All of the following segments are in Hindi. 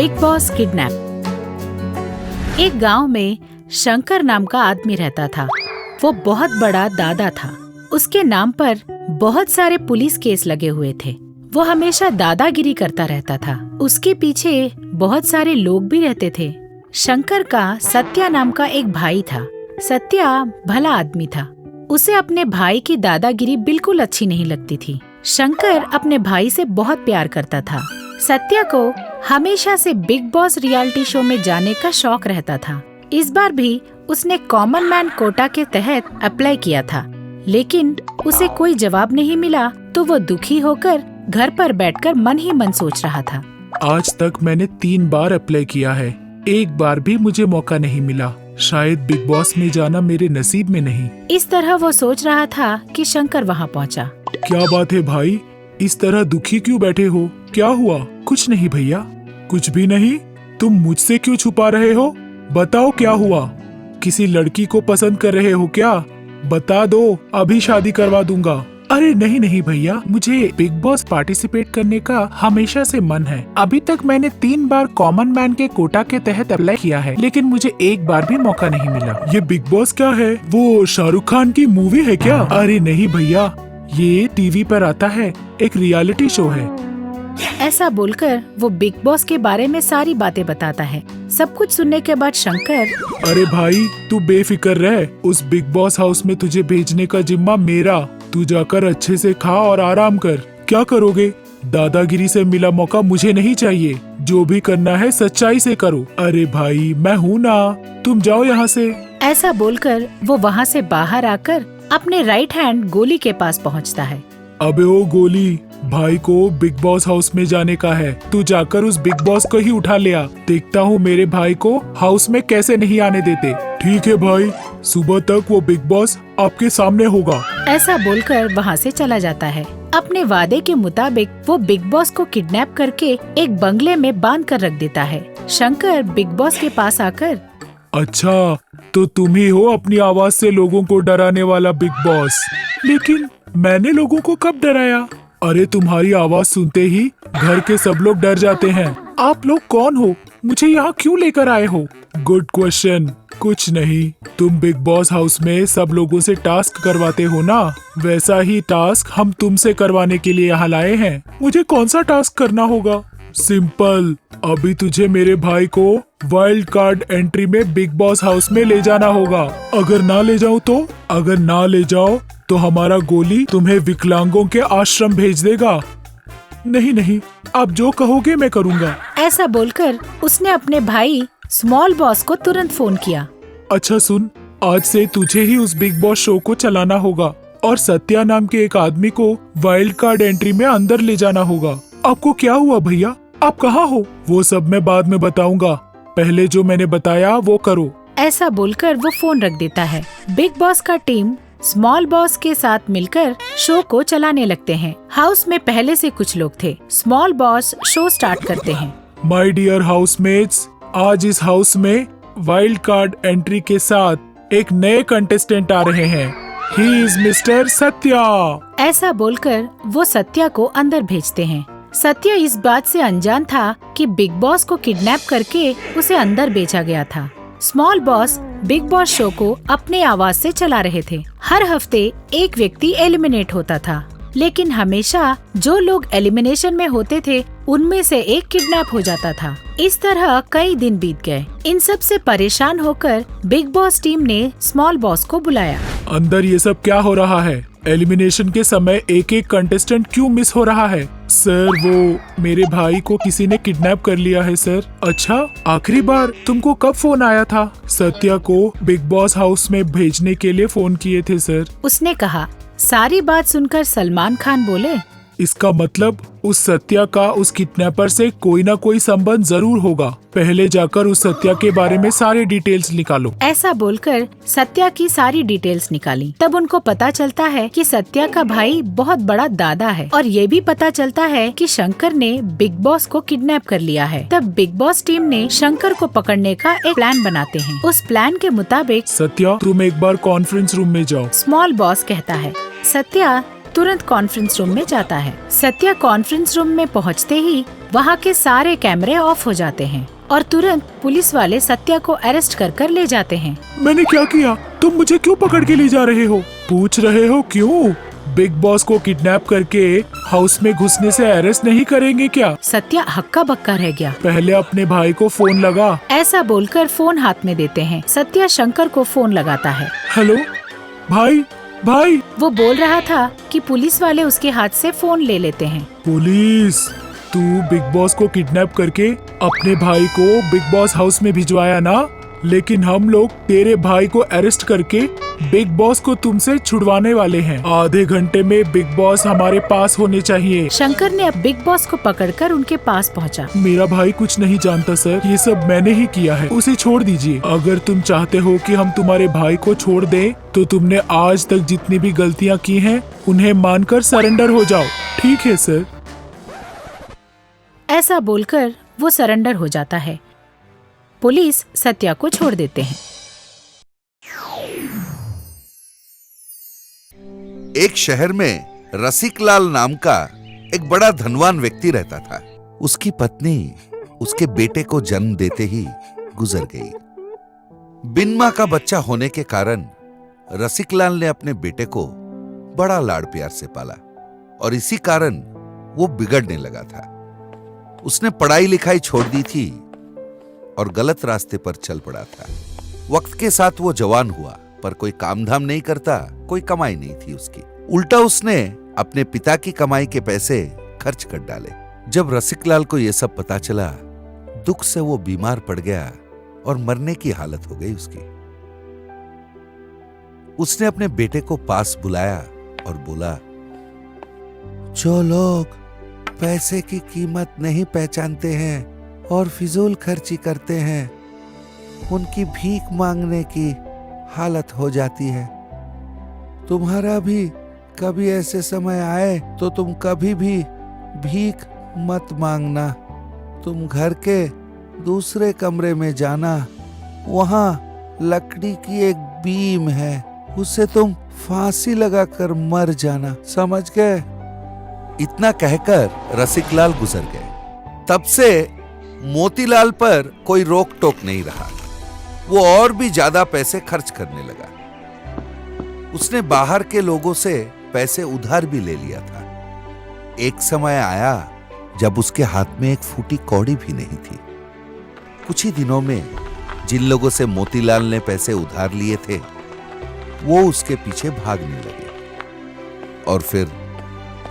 Big boss kidnap. एक गांव में शंकर नाम का आदमी रहता था। वो बहुत बड़ा दादा था। उसके नाम पर बहुत सारे पुलिस केस लगे हुए थे। वो हमेशा दादागिरी करता रहता था। उसके पीछे बहुत सारे लोग भी रहते थे। शंकर का सत्या नाम का एक भाई था। सत्या भला आदमी था। उसे अपने भाई की दादागिरी बिल्कुल अच्छी नहीं लगती थी। शंकर अपने भाई से बहुत प्यार करता था। सत्या को हमेशा से बिग बॉस रियलिटी शो में जाने का शौक रहता था। इस बार भी उसने कॉमन मैन कोटा के तहत अप्लाई किया था, लेकिन उसे कोई जवाब नहीं मिला तो वो दुखी होकर घर पर बैठकर मन ही मन सोच रहा था। आज तक मैंने 3 बार अप्लाई किया है, एक बार भी मुझे मौका नहीं मिला। शायद बिग बॉस में जाना मेरे नसीब में नहीं। इस तरह वो सोच रहा था कि शंकर वहाँ पहुँचा। क्या बात है भाई, इस तरह दुखी क्यों बैठे हो? क्या हुआ? कुछ नहीं भैया, कुछ भी नहीं। तुम मुझसे क्यों छुपा रहे हो? बताओ क्या हुआ? किसी लड़की को पसंद कर रहे हो क्या? बता दो, अभी शादी करवा दूंगा। अरे नहीं नहीं भैया, मुझे बिग बॉस पार्टिसिपेट करने का हमेशा से मन है। अभी तक मैंने 3 बार कॉमन मैन के कोटा के तहत अप्लाई किया है, लेकिन मुझे एक बार भी मौका नहीं मिला। ये बिग बॉस क्या है? वो शाहरुख खान की मूवी है क्या? अरे नहीं भैया, ये टीवी पर आता है, एक रियलिटी शो है। ऐसा बोलकर वो बिग बॉस के बारे में सारी बातें बताता है। सब कुछ सुनने के बाद शंकर, अरे भाई तू बेफिक्र रह, उस बिग बॉस हाउस में तुझे भेजने का जिम्मा मेरा। तू जाकर अच्छे से खा और आराम कर। क्या करोगे? दादागिरी से मिला मौका मुझे नहीं चाहिए। जो भी करना है सच्चाई से करो। अरे भाई मैं हूँ ना, तुम जाओ यहाँ से। ऐसा बोलकर वो वहाँ से बाहर आकर अपने राइट हैंड गोली के पास पहुँचता है। अबे ओ गोली, भाई को बिग बॉस हाउस में जाने का है। तू जाकर उस बिग बॉस को ही उठा ले आ। देखता हूँ मेरे भाई को हाउस में कैसे नहीं आने देते। ठीक है भाई, सुबह तक वो बिग बॉस आपके सामने होगा। ऐसा बोलकर वहाँ से चला जाता है। अपने वादे के मुताबिक वो बिग बॉस को किडनैप करके एक बंगले में बांध कर रख देता है। शंकर बिग बॉस के पास आकर, अच्छा तो तुम ही हो अपनी आवाज से लोगों को डराने वाला बिग बॉस। लेकिन मैंने लोगों को कब डराया? अरे तुम्हारी आवाज सुनते ही घर के सब लोग डर जाते हैं। आप लोग कौन हो? मुझे यहाँ क्यों लेकर आए हो? Good question. कुछ नहीं, तुम बिग बॉस हाउस में सब लोगों से टास्क करवाते हो ना, वैसा ही टास्क हम तुमसे करवाने के लिए यहाँ लाए हैं। मुझे कौन सा टास्क करना होगा? सिंपल, अभी तुझे मेरे भाई को वाइल्ड कार्ड एंट्री में बिग बॉस हाउस में ले जाना होगा। अगर ना ले जाओ तो? अगर ना ले जाओ तो हमारा गोली तुम्हें विकलांगों के आश्रम भेज देगा। नहीं नहीं, आप जो कहोगे मैं करूँगा। ऐसा बोलकर उसने अपने भाई स्मॉल बॉस को तुरंत फोन किया। अच्छा सुन, आज से तुझे ही उस बिग बॉस शो को चलाना होगा और सत्या नाम के एक आदमी को वाइल्ड कार्ड एंट्री में अंदर ले जाना होगा। आपको क्या हुआ भैया? आप कहाँ हो? वो सब मैं बाद में बताऊंगा, पहले जो मैंने बताया वो करो। ऐसा बोलकर वो फोन रख देता है। बिग बॉस का टीम स्मॉल बॉस के साथ मिलकर शो को चलाने लगते हैं। हाउस में पहले से कुछ लोग थे। स्मॉल बॉस शो स्टार्ट करते हैं। माय डियर हाउसमेट्स, आज इस हाउस में वाइल्ड कार्ड एंट्री के साथ एक नए कंटेस्टेंट आ रहे हैं। He is mister Satya. ऐसा बोलकर वो सत्या को अंदर भेजते हैं। सत्या इस बात से अनजान था कि बिग बॉस को किडनैप करके उसे अंदर भेजा गया था। Small boss big boss show को अपने आवाज से चला रहे थे। हर हफ्ते एक व्यक्ति एलिमिनेट होता था, लेकिन हमेशा जो लोग एलिमिनेशन में होते थे उनमें से एक किडनैप हो जाता था। इस तरह कई दिन बीत गए। इन सब से परेशान होकर बिग बॉस टीम ने स्मॉल बॉस को बुलाया। अंदर ये सब क्या हो रहा है? एलिमिनेशन के समय एक एक कंटेस्टेंट क्यों मिस हो रहा है? सर वो मेरे भाई को किसी ने किडनैप कर लिया है सर। अच्छा, आखिरी बार तुमको कब फोन आया था? सत्या को बिग बॉस हाउस में भेजने के लिए फोन किए थे सर। उसने कहा। सारी बात सुनकर सलमान खान बोले, इसका मतलब उस सत्या का उस किडनैपर से कोई ना कोई संबंध जरूर होगा। पहले जाकर उस सत्या के बारे में सारी डिटेल्स निकालो। ऐसा बोलकर सत्या की सारी डिटेल्स निकाली। तब उनको पता चलता है कि सत्या का भाई बहुत बड़ा दादा है और ये भी पता चलता है कि शंकर ने बिग बॉस को किडनैप कर लिया है। तब बिग बॉस टीम ने शंकर को पकड़ने का एक प्लान बनाते हैं। उस प्लान के मुताबिक, सत्या तुम एक बार कॉन्फ्रेंस रूम में जाओ। स्मॉल बॉस कहता है। सत्या तुरंत कॉन्फ्रेंस रूम में जाता है। सत्या कॉन्फ्रेंस रूम में पहुंचते ही वहाँ के सारे कैमरे ऑफ हो जाते हैं और तुरंत पुलिस वाले सत्या को अरेस्ट कर ले जाते हैं। मैंने क्या किया? तुम मुझे क्यों पकड़ के ले जा रहे हो? पूछ रहे हो क्यों? बिग बॉस को किडनैप करके हाउस में घुसने से अरेस्ट नहीं करेंगे क्या? सत्या हक्का बक्का रह गया। पहले अपने भाई को फोन लगा। ऐसा बोलकर फोन हाथ में देते हैं। सत्या शंकर को फोन लगाता है। हेलो भाई, भाई। वो बोल रहा था कि पुलिस वाले उसके हाथ से फोन ले लेते हैं। पुलिस, तू बिग बॉस को किडनैप करके अपने भाई को बिग बॉस हाउस में भिजवाया ना? लेकिन हम लोग तेरे भाई को अरेस्ट करके बिग बॉस को तुमसे छुड़वाने वाले हैं। आधे घंटे में बिग बॉस हमारे पास होने चाहिए। शंकर ने अब बिग बॉस को पकड़कर उनके पास पहुंचा। मेरा भाई कुछ नहीं जानता सर, ये सब मैंने ही किया है। उसे छोड़ दीजिए। अगर तुम चाहते हो कि हम तुम्हारे भाई को छोड़ दें, तो तुमने आज तक जितनी भी गलतियाँ की हैं, उन्हें मानकर सरेंडर हो जाओ। ठीक है सर। ऐसा बोलकर वो सरेंडर हो जाता है। पुलिस सत्या को छोड़ देते हैं। एक शहर में रसिकलाल नाम का एक बड़ा धनवान व्यक्ति रहता था। उसकी पत्नी उसके बेटे को जन्म देते ही गुजर गई। बिन मां का बच्चा होने के कारण रसिकलाल ने अपने बेटे को बड़ा लाड़ प्यार से पाला और इसी कारण वो बिगड़ने लगा था। उसने पढ़ाई लिखाई छोड़ दी थी और गलत रास्ते पर चल पड़ा था। वक्त के साथ वो जवान हुआ, पर कोई काम धाम नहीं करता, कोई कमाई नहीं थी उसकी। उल्टा उसने अपने पिता की कमाई के पैसे खर्च कर डाले। जब रसिकलाल को यह सब पता चला, दुख से वो बीमार पड़ गया और मरने की हालत हो गई उसकी। उसने अपने बेटे को पास बुलाया और बोला, जो लोग पैसे की कीमत नहीं पहचानते हैं और फिजूल खर्ची करते हैं, उनकी भीख मांगने की हालत हो जाती है। तुम्हारा भी कभी ऐसे समय आए तो तुम कभी भी भीख मत मांगना। तुम घर के दूसरे कमरे में जाना, वहाँ लकड़ी की एक बीम है, उससे तुम फांसी लगाकर मर जाना, समझ गए? इतना कहकर रसिकलाल गुजर गए। तब से मोतीलाल पर कोई रोक टोक नहीं रहा। वो और भी ज्यादा पैसे खर्च करने लगा। उसने बाहर के लोगों से पैसे उधार भी ले लिया था। एक समय आया जब उसके हाथ में एक फूटी कौड़ी भी नहीं थी। कुछ ही दिनों में जिन लोगों से मोतीलाल ने पैसे उधार लिए थे, वो उसके पीछे भागने लगे और फिर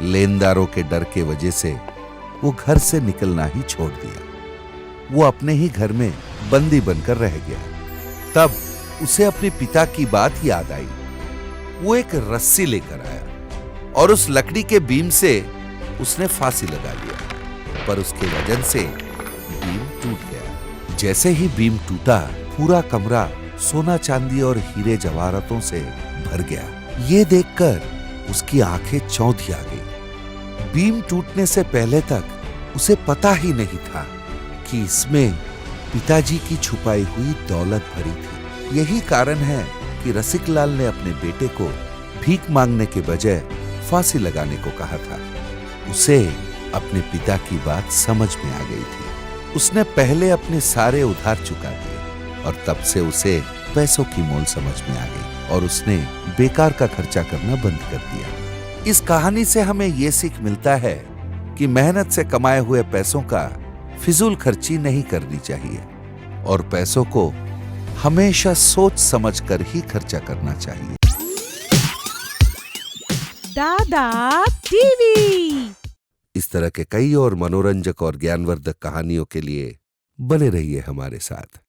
लेनदारों के डर के वजह से वो घर से निकलना ही छोड़ दिया। वो अपने ही घर में बंदी बनकर रह गया। तब उसे अपने पिता की बात याद आई। वो एक रस्सी लेकर आया और उस लकड़ी के बीम से उसने फांसी लगा लिया, पर उसके वजन से बीम टूट गया। जैसे ही बीम टूटा, पूरा कमरा सोना चांदी और हीरे जवाहरातों से भर गया। ये देखकर उसकी आंखें चौंधी आ गई। बीम टूटने से पहले तक उसे पता ही नहीं था कि इसमें पिताजी की छुपाई हुई दौलत भरी थी। यही कारण है कि रसिकलाल ने अपने बेटे को भीख मांगने के बजाय फांसी लगाने को कहा था। उसे अपने पिता की बात समझ में आ गई थी। उसने पहले अपने सारे उधार चुका दिए और तब से उसे पैसों की मोल समझ में आ गई और उसने बेकार का खर्चा करना बंद कर दिया। इस कहानी से हमें यह सीख मिलता है कि मेहनत से कमाए हुए पैसों का फिजूल खर्ची नहीं करनी चाहिए और पैसों को हमेशा सोच समझकर ही खर्चा करना चाहिए। दादा टीवी। इस तरह के कई और मनोरंजक और ज्ञानवर्धक कहानियों के लिए बने रहिए हमारे साथ।